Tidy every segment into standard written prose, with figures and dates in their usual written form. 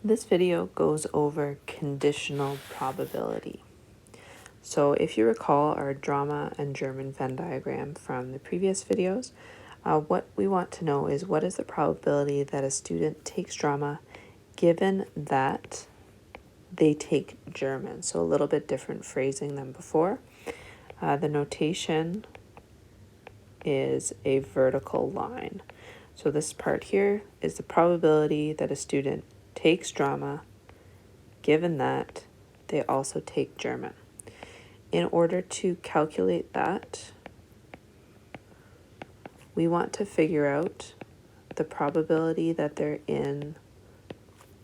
This video goes over conditional probability. So if you recall our drama and German Venn diagram from the previous videos, what we want to know is what is the probability that a student takes drama given that they take German. So a little bit different phrasing than before. The notation is a vertical line. So this part here is the probability that a student takes drama given that they also take German. In order to calculate that, we want to figure out the probability that they're in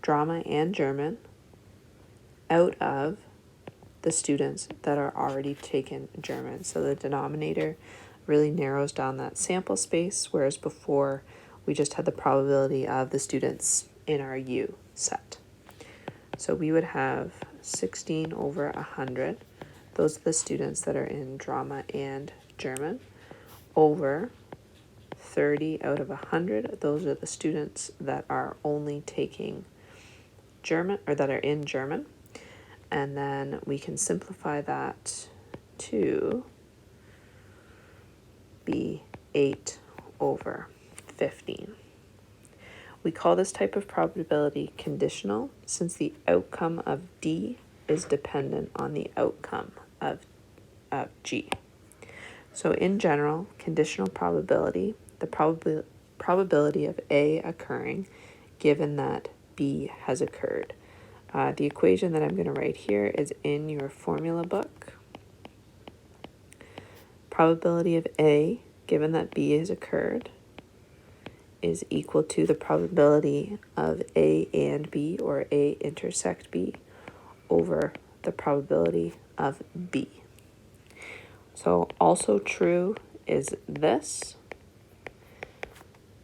drama and German out of the students that are already taken German. So the denominator really narrows down that sample space, whereas before we just had the probability of the students in our U set. So we would have 16 over 100. Those are the students that are in drama and German, over 30 out of 100. Those are the students that are only taking German, or that are in German. And then we can simplify that to be 8 over 15. We call this type of probability conditional since the outcome of D is dependent on the outcome of G. So in general, conditional probability, the probability of A occurring given that B has occurred. The equation that I'm going to write here is in your formula book. Probability of A given that B has occurred is equal to the probability of A and B, or A intersect B, over the probability of B. So also true is this.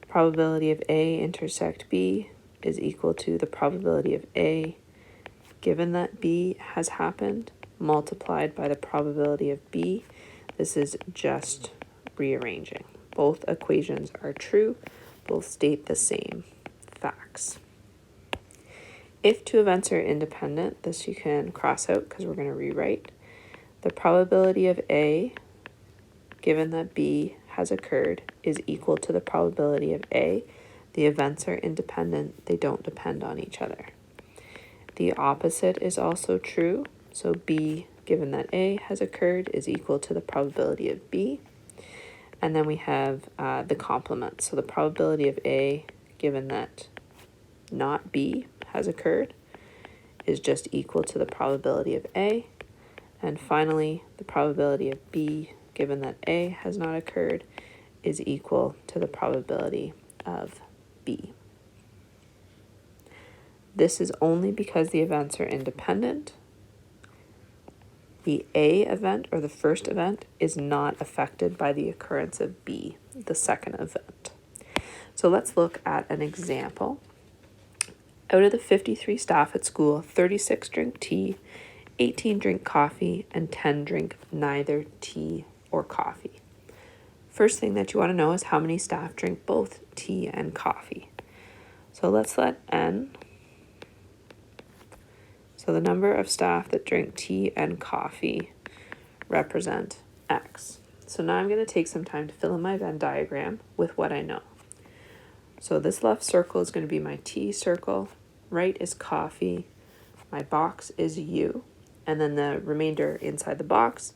Probability of A intersect B is equal to the probability of A given that B has happened multiplied by the probability of B. This is just rearranging. Both equations are true. Both state the same facts. If two events are independent, this you can cross out because we're going to rewrite. The probability of A, given that B has occurred, is equal to the probability of A. The events are independent. They don't depend on each other. The opposite is also true. So B, given that A has occurred, is equal to the probability of B. And then we have the complement. So the probability of A, given that not B has occurred, is just equal to the probability of A. And finally, the probability of B, given that A has not occurred, is equal to the probability of B. This is only because the events are independent. The A event, or the first event, is not affected by the occurrence of B, the second event. So let's look at an example. Out of the 53 staff at school, 36 drink tea, 18 drink coffee, and 10 drink neither tea or coffee. First thing that you want to know is how many staff drink both tea and coffee. So let's let N, so the number of staff that drink tea and coffee, represent X. So now I'm going to take some time to fill in my Venn diagram with what I know. So this left circle is going to be my tea circle, right is coffee, my box is U, and then the remainder inside the box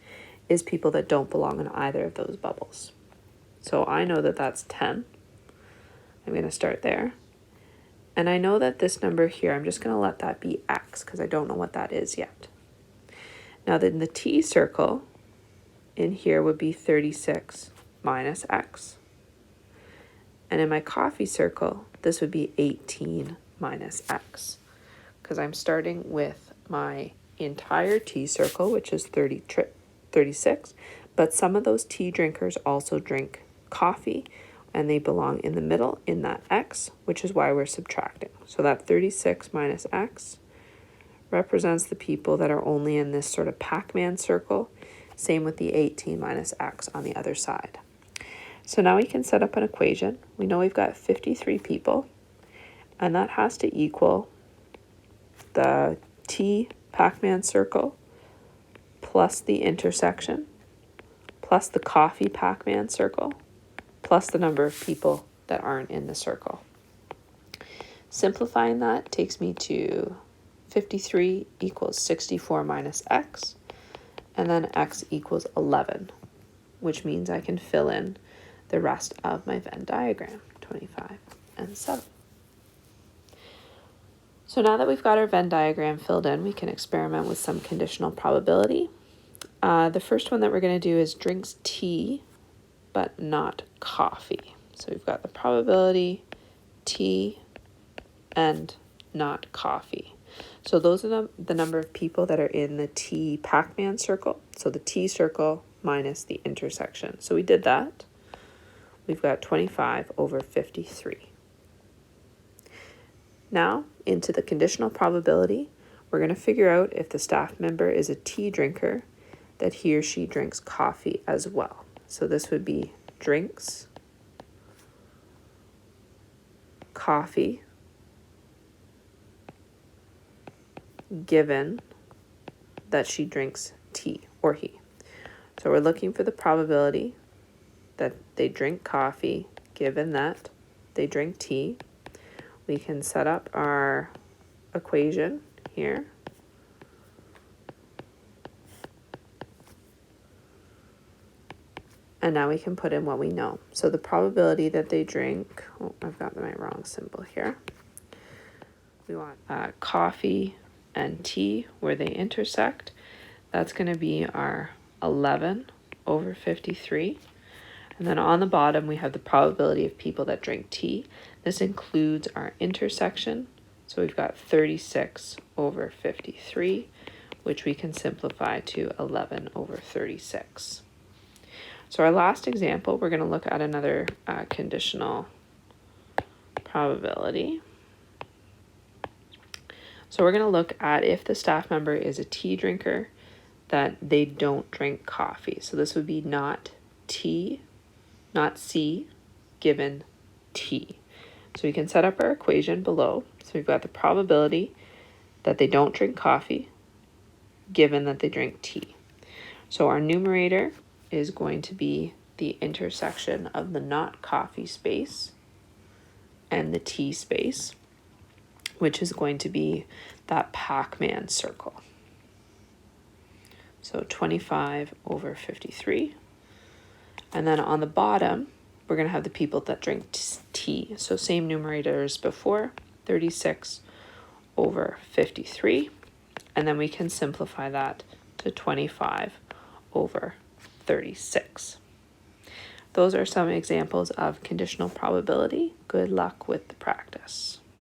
is people that don't belong in either of those bubbles. So I know that that's 10. I'm going to start there. And I know that this number here, I'm just going to let that be X because I don't know what that is yet. Now then the T circle in here would be 36 minus X. And in my coffee circle, this would be 18 minus X because I'm starting with my entire T circle, which is 36, but some of those tea drinkers also drink coffee, and they belong in the middle in that X, which is why we're subtracting. So that 36 minus X represents the people that are only in this sort of Pac-Man circle. Same with the 18 minus X on the other side. So now we can set up an equation. We know we've got 53 people, and that has to equal the T Pac-Man circle plus the intersection plus the coffee Pac-Man circle plus the number of people that aren't in the circle. Simplifying that takes me to 53 equals 64 minus x, and then x equals 11, which means I can fill in the rest of my Venn diagram, 25 and 7. So now that we've got our Venn diagram filled in, we can experiment with some conditional probability. The first one that we're going to do is drinks tea, but not coffee. So we've got the probability tea and not coffee. So those are the number of people that are in the T Pac-Man circle. So the T circle minus the intersection. So we did that. We've got 25 over 53. Now, into the conditional probability, we're going to figure out if the staff member is a tea drinker, that he or she drinks coffee as well. So this would be drinks coffee given that she drinks tea, or he. So we're looking for the probability that they drink coffee given that they drink tea. We can set up our equation here. And now we can put in what we know. So the probability that they drink, oh, I've got my wrong symbol here. We want coffee and tea where they intersect. That's going to be our 11 over 53. And then on the bottom, we have the probability of people that drink tea. This includes our intersection. So we've got 36 over 53, which we can simplify to 11 over 36. So our last example, we're going to look at another conditional probability. So we're going to look at if the staff member is a tea drinker, that they don't drink coffee. So this would be not T, not C, given T. So we can set up our equation below. So we've got the probability that they don't drink coffee, given that they drink tea. So our numerator is going to be the intersection of the not coffee space and the tea space, which is going to be that Pac-Man circle. So 25 over 53. And then on the bottom, we're going to have the people that drink tea. So same numerator as before, 36 over 53. And then we can simplify that to 25 over 36. Those are some examples of conditional probability. Good luck with the practice.